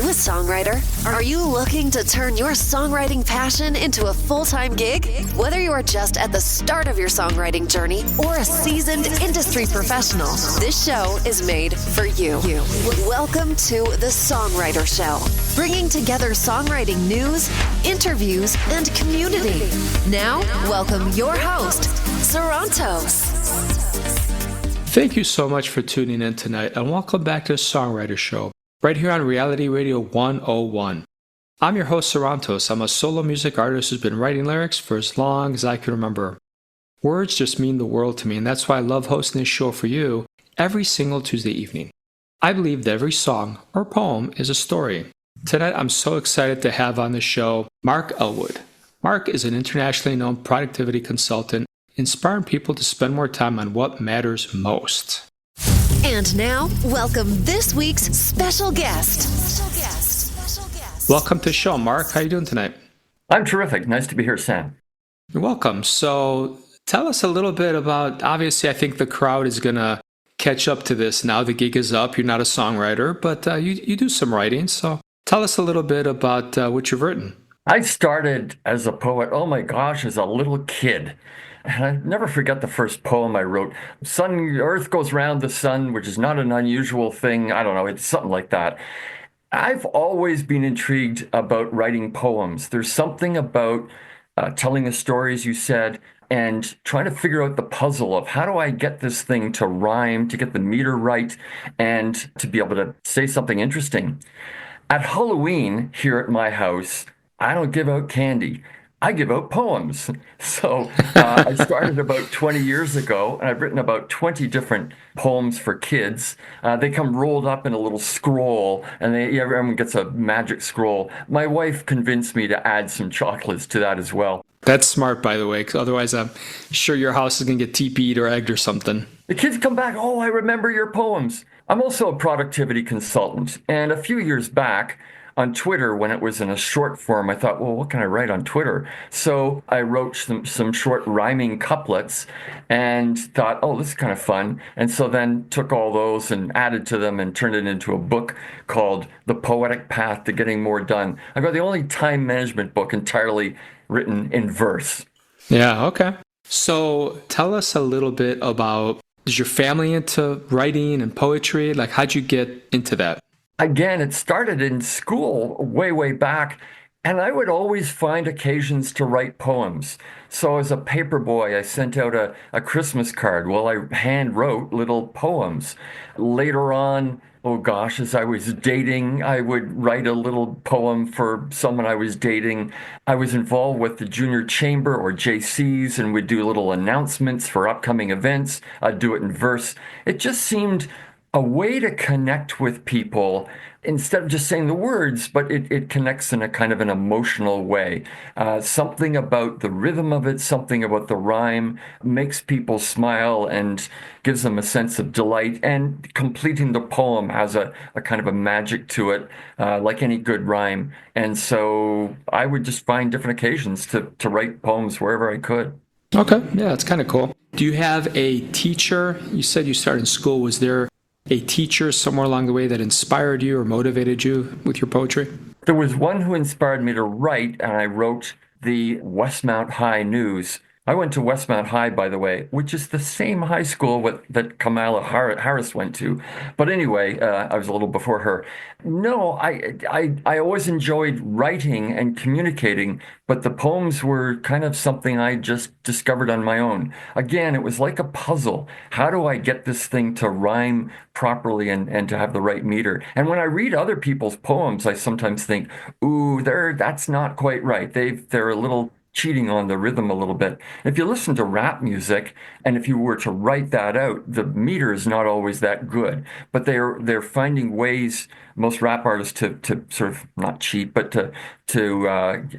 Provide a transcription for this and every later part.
you a songwriter? Are you looking to turn your songwriting passion into a full-time gig? Whether you are just at the start of your songwriting journey or a seasoned industry professional, this show is made for you. Welcome to The Songwriter Show, bringing together songwriting news, interviews, and community. Now, welcome your host, Sarantos. Thank you so much for tuning in tonight, and welcome back to The Songwriter Show, right here on Reality Radio 101. I'm your host, Sarantos. I'm a solo music artist who's been writing lyrics for as long as I can remember. Words just mean the world to me, and that's why I love hosting this show for you every single Tuesday evening. I believe that every song or poem is a story. Tonight, I'm so excited to have on the show Mark Ellwood. Mark is an internationally known productivity consultant, inspiring people to spend more time on what matters most. And now, welcome this week's special guest. Welcome to the show, Mark. How are you doing tonight? I'm terrific. Nice to be here, Sam. You're welcome. So tell us a little bit about, obviously, I think the crowd is going to catch up to this. Now the gig is up. You're not a songwriter, but you do some writing. So tell us a little bit about what you've written. I started as a poet, oh my gosh, as a little kid. And I never forget the first poem I wrote. Earth goes round the sun, which is not an unusual thing. I don't know, it's something like that. I've always been intrigued about writing poems. There's something about telling the stories you said and trying to figure out the puzzle of how do I get this thing to rhyme, to get the meter right, and to be able to say something interesting. At Halloween here at my house, I don't give out candy. I give out poems. So I started about 20 years ago, and I've written about 20 different poems for kids. They come rolled up in a little scroll, and everyone gets a magic scroll. My wife convinced me to add some chocolates to that as well. That's smart, by the way, because otherwise I'm sure your house is going to get TP'd or egged or something. The kids come back, oh, I remember your poems. I'm also a productivity consultant, and a few years back, on Twitter, when it was in a short form, I thought, well, what can I write on Twitter? So I wrote some short rhyming couplets and thought, oh, this is kind of fun. And so then took all those and added to them and turned it into a book called The Poetic Path to Getting More Done. I've got the only time management book entirely written in verse. Yeah, okay. So tell us a little bit about, is your family into writing and poetry? Like, how'd you get into that? Again, it started in school way back, and I would always find occasions to write poems. So as a paper boy, I sent out a Christmas card. Well, I hand wrote little poems. Later on, oh gosh, as I was dating, I would write a little poem for someone I was dating. I was involved with the Junior Chamber or JCs and would do little announcements for upcoming events. I'd do it in verse. It just seemed a way to connect with people instead of just saying the words, but it connects in a kind of an emotional way. Something about the rhythm of it, something about the rhyme makes people smile and gives them a sense of delight. And completing the poem has a kind of a magic to it, like any good rhyme. And so I would just find different occasions to write poems wherever I could. Okay, yeah, that's kind of cool. Do you have a teacher? You said you started in school. Was there a teacher somewhere along the way that inspired you or motivated you with your poetry? There was one who inspired me to write, and I wrote the Westmount High News. I went to Westmount High, by the way, which is the same high school that Kamala Harris went to. But anyway, I was a little before her. No, I always enjoyed writing and communicating, but the poems were kind of something I just discovered on my own. Again, it was like a puzzle. How do I get this thing to rhyme properly and to have the right meter? And when I read other people's poems, I sometimes think, ooh, that's not quite right. They're a little cheating on the rhythm a little bit. If you listen to rap music, and if you were to write that out, the meter is not always that good. But they're finding ways, most rap artists, to sort of not cheat, but to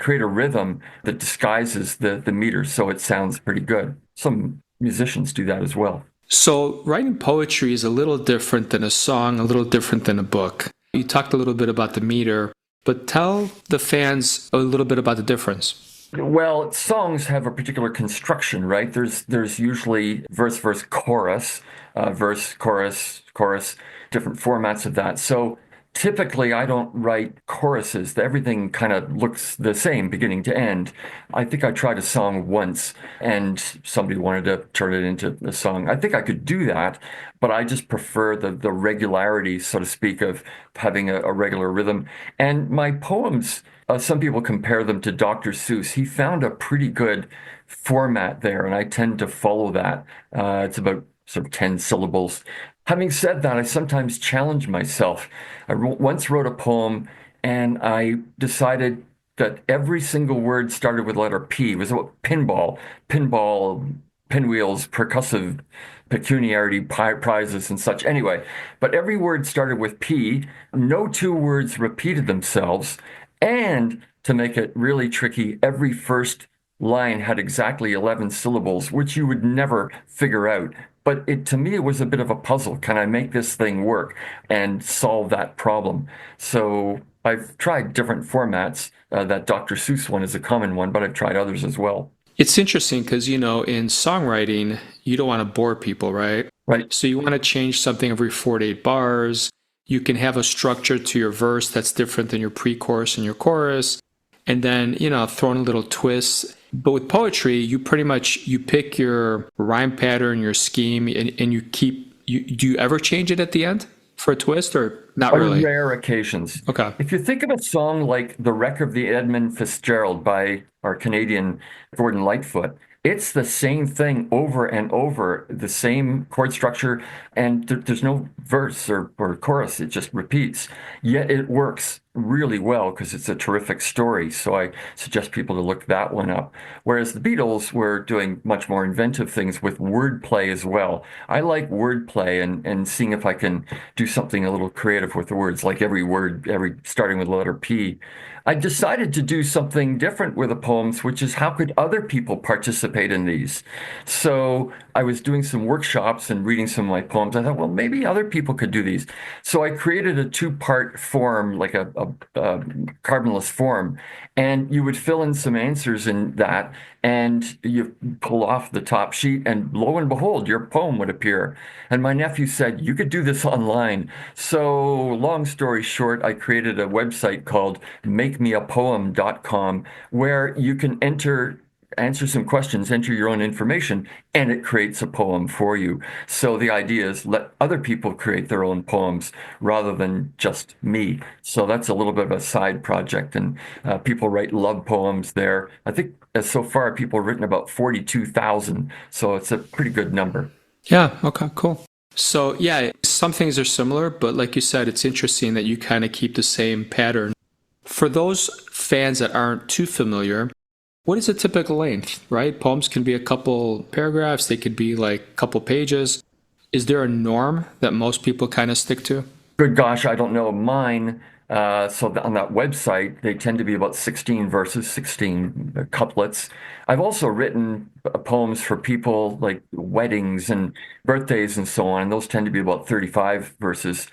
create a rhythm that disguises the meter so it sounds pretty good. Some musicians do that as well. So writing poetry is a little different than a song, a little different than a book. You talked a little bit about the meter, but tell the fans a little bit about the difference. Well, songs have a particular construction, right? There's usually verse, chorus, verse, chorus, different formats of that. So Typically, I don't write choruses. Everything kind of looks the same beginning to end. I think I tried a song once and somebody wanted to turn it into a song. I think I could do that, but I just prefer the regularity, so to speak, of having a regular rhythm. And my poems, some people compare them to Dr. Seuss. He found a pretty good format there, and I tend to follow that. It's about sort of 10 syllables. Having said that, I sometimes challenge myself. Once wrote a poem and I decided that every single word started with the letter P. It was about pinball, pinwheels, percussive pecuniarity prizes and such. Anyway, but every word started with P. No two words repeated themselves. And to make it really tricky, every first line had exactly 11 syllables, which you would never figure out. But to me, it was a bit of a puzzle. Can I make this thing work and solve that problem? So I've tried different formats. That Dr. Seuss one is a common one, but I've tried others as well. It's interesting because, in songwriting, you don't want to bore people, right? Right. So you want to change something every 4 to 8 bars. You can have a structure to your verse that's different than your pre-chorus and your chorus. And then, throw in a little twist. But with poetry, you pretty much, you pick your rhyme pattern, your scheme, and do you ever change it at the end for a twist or not really? On rare occasions. Okay. If you think of a song like The Wreck of the Edmund Fitzgerald by our Canadian Gordon Lightfoot, it's the same thing over and over, the same chord structure, and there's no verse or chorus. It just repeats. Yet it works really well because it's a terrific story. So I suggest people to look that one up. Whereas the Beatles were doing much more inventive things with wordplay as well. I like wordplay and seeing if I can do something a little creative with the words, like every word, starting with the letter P. I decided to do something different with the poems, which is how could other people participate in these? So I was doing some workshops and reading some of my poems. I thought, well, maybe other people could do these. So I created a two-part form, like a carbonless form, and you would fill in some answers in that, and you pull off the top sheet, and lo and behold, your poem would appear. And my nephew said, you could do this online. So long story short, I created a website called makemeapoem.com where you can answer some questions, enter your own information, and it creates a poem for you. So the idea is let other people create their own poems rather than just me. So that's a little bit of a side project, and people write love poems there. I think so far people have written about 42,000, so it's a pretty good number. Yeah, okay, cool. So yeah, some things are similar, but like you said, it's interesting that you kind of keep the same pattern. For those fans that aren't too familiar, what is a typical length, right? Poems can be a couple paragraphs, they could be like a couple pages. Is there a norm that most people kind of stick to? Good gosh, I don't know. Mine, on that website, they tend to be about 16 verses, 16 couplets. I've also written poems for people like weddings and birthdays and so on, and those tend to be about 35 verses.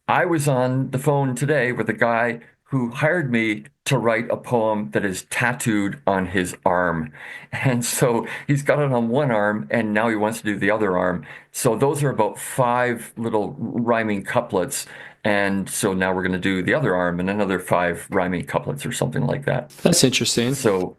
I was on the phone today with a guy who hired me to write a poem that is tattooed on his arm. And so he's got it on one arm, and now he wants to do the other arm. So those are about 5 little rhyming couplets. And so now we're going to do the other arm and another 5 rhyming couplets or something like that. That's interesting. So,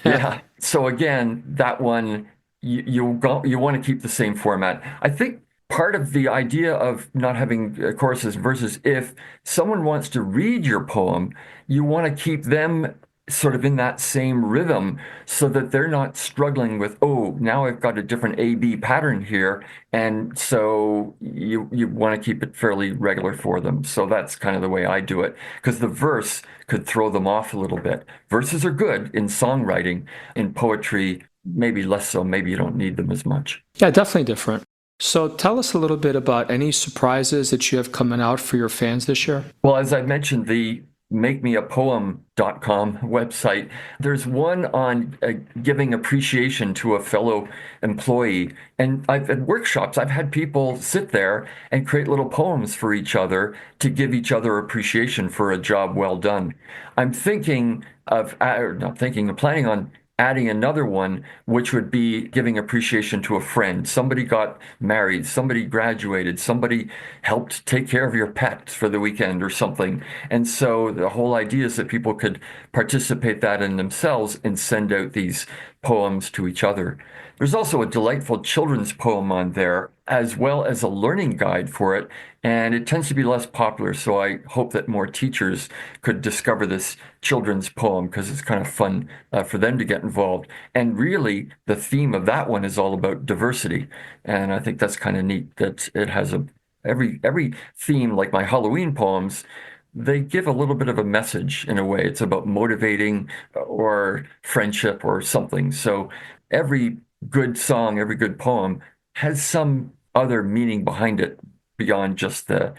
yeah. So again, that one, you want to keep the same format. I think part of the idea of not having choruses and verses, if someone wants to read your poem, you want to keep them sort of in that same rhythm so that they're not struggling with, oh, now I've got a different A-B pattern here. And so you want to keep it fairly regular for them. So that's kind of the way I do it, because the verse could throw them off a little bit. Verses are good in songwriting. In poetry, maybe less so. Maybe you don't need them as much. Yeah, definitely different. So tell us a little bit about any surprises that you have coming out for your fans this year. Well, as I mentioned, the makemeapoem.com website, there's one on giving appreciation to a fellow employee. And I've had workshops, I've had people sit there and create little poems for each other to give each other appreciation for a job well done. I'm planning on adding another one, which would be giving appreciation to a friend. Somebody got married, somebody graduated, somebody helped take care of your pet for the weekend or something. And so the whole idea is that people could participate that in themselves and send out these poems to each other. There's also a delightful children's poem on there, as well as a learning guide for it, and it tends to be less popular, so I hope that more teachers could discover this children's poem because it's kind of fun for them to get involved. And really, the theme of that one is all about diversity, and I think that's kind of neat that it has every theme, like my Halloween poems, they give a little bit of a message in a way. It's about motivating or friendship or something. So every good song, every good poem has some other meaning behind it beyond just the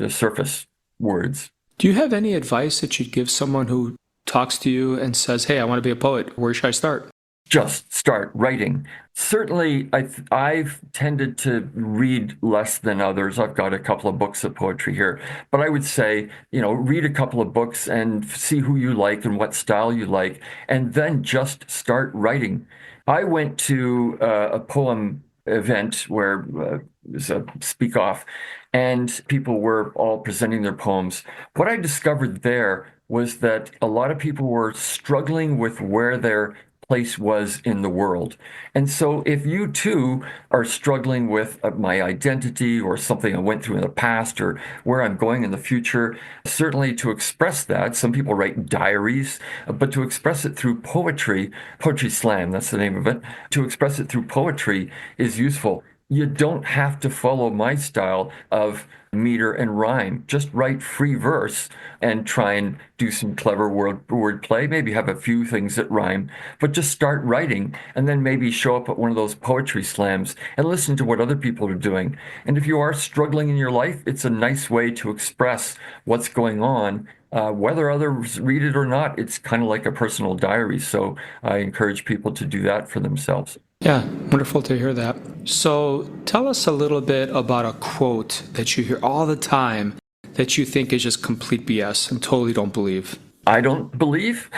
surface words. Do you have any advice that you'd give someone who talks to you and says, "Hey, I want to be a poet. Where should I start?" Just start writing. Certainly, I've tended to read less than others. I've got a couple of books of poetry here, but I would say, read a couple of books and see who you like and what style you like, and then just start writing. I went to a poem event where it was a speak off, and people were all presenting their poems. What I discovered there was that a lot of people were struggling with where their place was in the world. And so if you too are struggling with my identity or something I went through in the past or where I'm going in the future, certainly to express that, some people write diaries, but to express it through poetry, poetry slam, that's the name of it, to express it through poetry is useful. You don't have to follow my style of meter and rhyme. Just write free verse and try and do some clever word play. Maybe have a few things that rhyme, but just start writing and then maybe show up at one of those poetry slams and listen to what other people are doing. And if you are struggling in your life, it's a nice way to express what's going on. Whether others read it or not, it's kind of like a personal diary. So I encourage people to do that for themselves. Yeah, wonderful to hear that. So tell us a little bit about a quote that you hear all the time that you think is just complete BS and totally don't believe. I don't believe?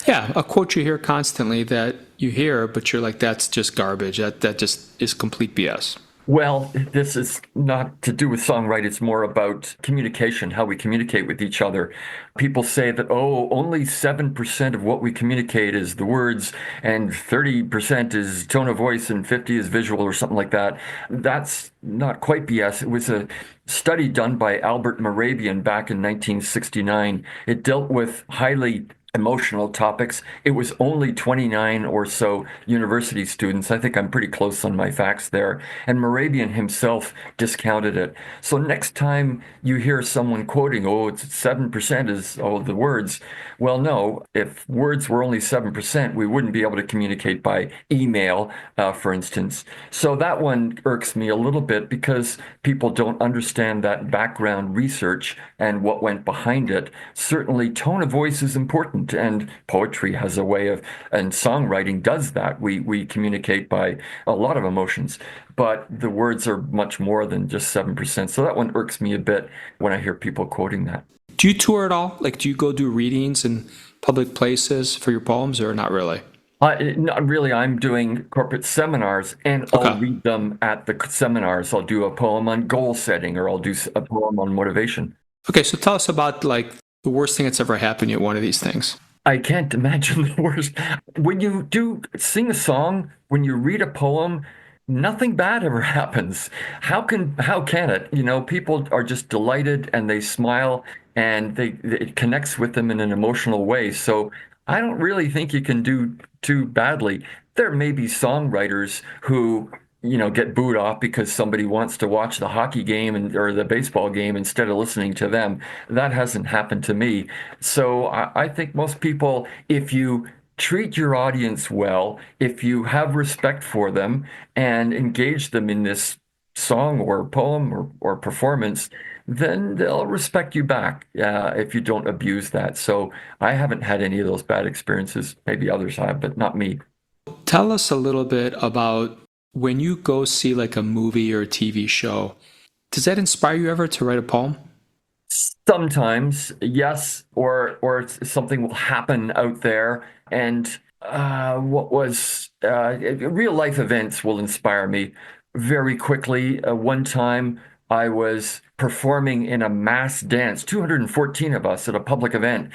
Yeah, a quote you hear constantly that you hear, but you're like, that's just garbage. That just is complete BS. Well, this is not to do with songwriting. It's more about communication, how we communicate with each other. People say that, only 7% of what we communicate is the words, and 30% is tone of voice, and 50 is visual, or something like that. That's not quite BS. It was a study done by Albert Morabian back in 1969. It dealt with highly emotional topics. It was only 29 or so university students. I think I'm pretty close on my facts there. And Morabian himself discounted it. So next time you hear someone quoting, it's 7% is the words. Well, no, if words were only 7%, we wouldn't be able to communicate by email, for instance. So that one irks me a little bit because people don't understand that background research and what went behind it. Certainly, tone of voice is important. And poetry has a way of, and songwriting does that. We communicate by a lot of emotions, but the words are much more than just 7%. So that one irks me a bit when I hear people quoting that. Do you tour at all? Like, do you go do readings in public places for your poems or not really? Not really. I'm doing corporate seminars and I'll read them at the seminars. I'll do a poem on goal setting or I'll do a poem on motivation. Okay, so tell us about like the worst thing that's ever happened at one of these things. I can't imagine the worst. When you do sing a song, when you read a poem, nothing bad ever happens. How can it? People are just delighted and they smile and it connects with them in an emotional way. So I don't really think you can do too badly. There may be songwriters who get booed off because somebody wants to watch the hockey game or the baseball game instead of listening to them. That hasn't happened to me. So I think most people, if you treat your audience well, if you have respect for them and engage them in this song or poem or performance, then they'll respect you back if you don't abuse that. So I haven't had any of those bad experiences. Maybe others have, but not me. Tell us a little bit about when you go see like a movie or a TV show, does that inspire you ever to write a poem? Sometimes, yes, or something will happen out there and What was real life events will inspire me very quickly. One time I was performing in a mass dance, 214 of us at a public event,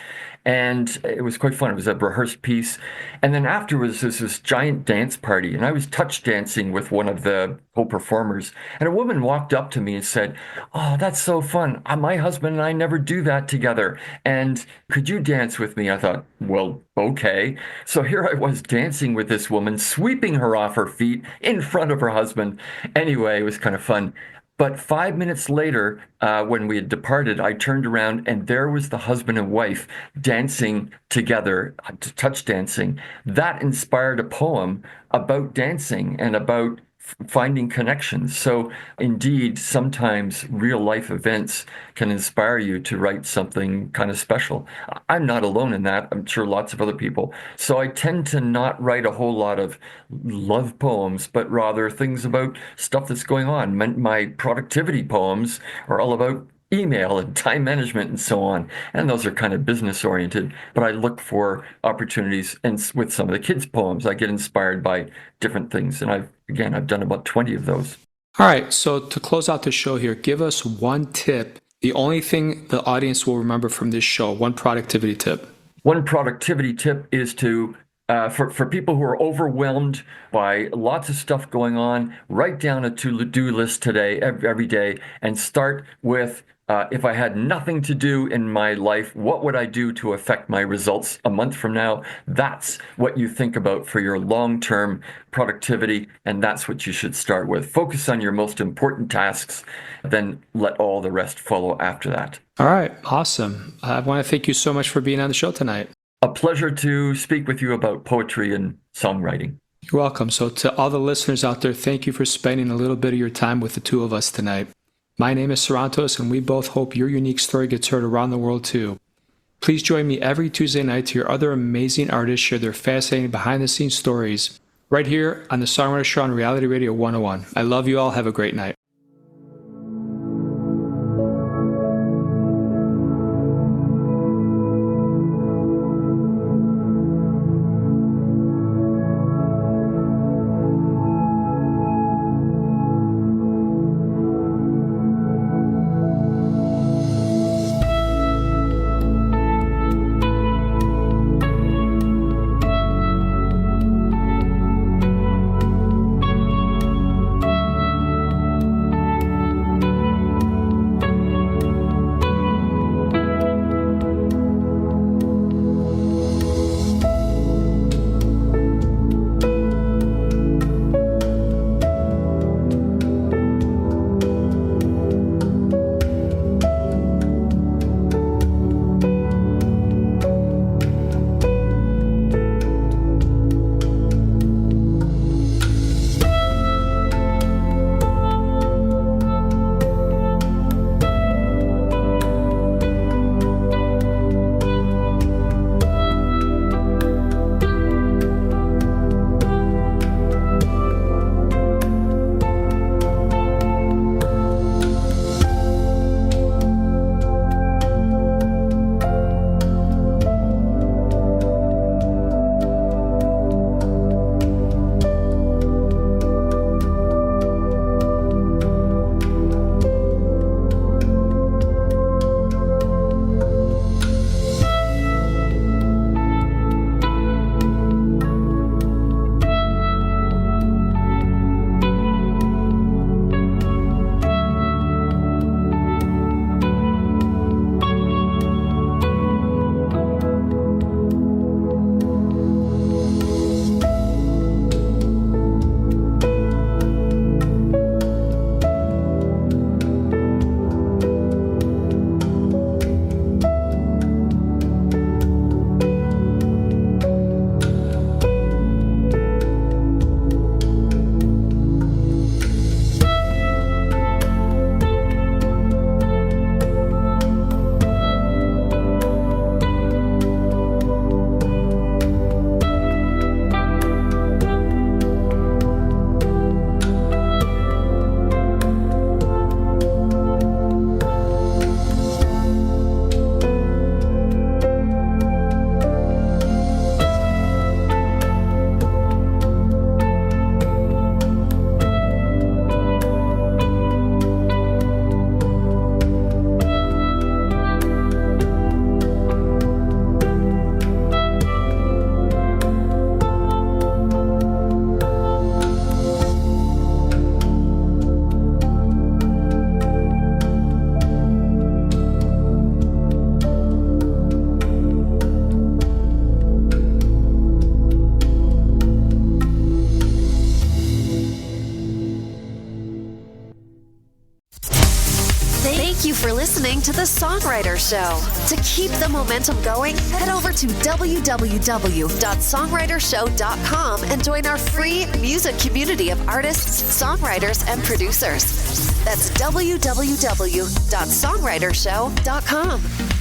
and it was quite fun. It was a rehearsed piece. And then afterwards, there's this giant dance party, and I was touch dancing with one of the co-performers. And a woman walked up to me and said, "Oh, that's so fun. My husband and I never do that together. And could you dance with me?" I thought, well, okay. So here I was dancing with this woman, sweeping her off her feet in front of her husband. Anyway, it was kind of fun. But 5 minutes later, when we had departed, I turned around and there was the husband and wife dancing together, touch dancing. That inspired a poem about dancing and about finding connections. So, indeed, sometimes real life events can inspire you to write something kind of special. I'm not alone in that. I'm sure lots of other people. So, I tend to not write a whole lot of love poems, but rather things about stuff that's going on. My productivity poems are all about email and time management and so on. And those are kind of business oriented, but I look for opportunities. And with some of the kids' poems, I get inspired by different things. And I've done about 20 of those. All right, so to close out the show here, give us one tip, the only thing the audience will remember from this show, one productivity tip. One productivity tip is to for people who are overwhelmed by lots of stuff going on, write down a to-do list today, every day, and start with, if I had nothing to do in my life, what would I do to affect my results a month from now? That's what you think about for your long-term productivity, and that's what you should start with. Focus on your most important tasks, then let all the rest follow after that. All right, awesome. I want to thank you so much for being on the show tonight. A pleasure to speak with you about poetry and songwriting. You're welcome. So to all the listeners out there, thank you for spending a little bit of your time with the two of us tonight. My name is Sarantos, and we both hope your unique story gets heard around the world too. Please join me every Tuesday night to hear other amazing artists share their fascinating behind-the-scenes stories right here on the Songwriter Show on Reality Radio 101. I love you all. Have a great night. to The Songwriter Show. To keep the momentum going, head over to www.songwritershow.com and join our free music community of artists, songwriters, and producers. That's www.songwritershow.com.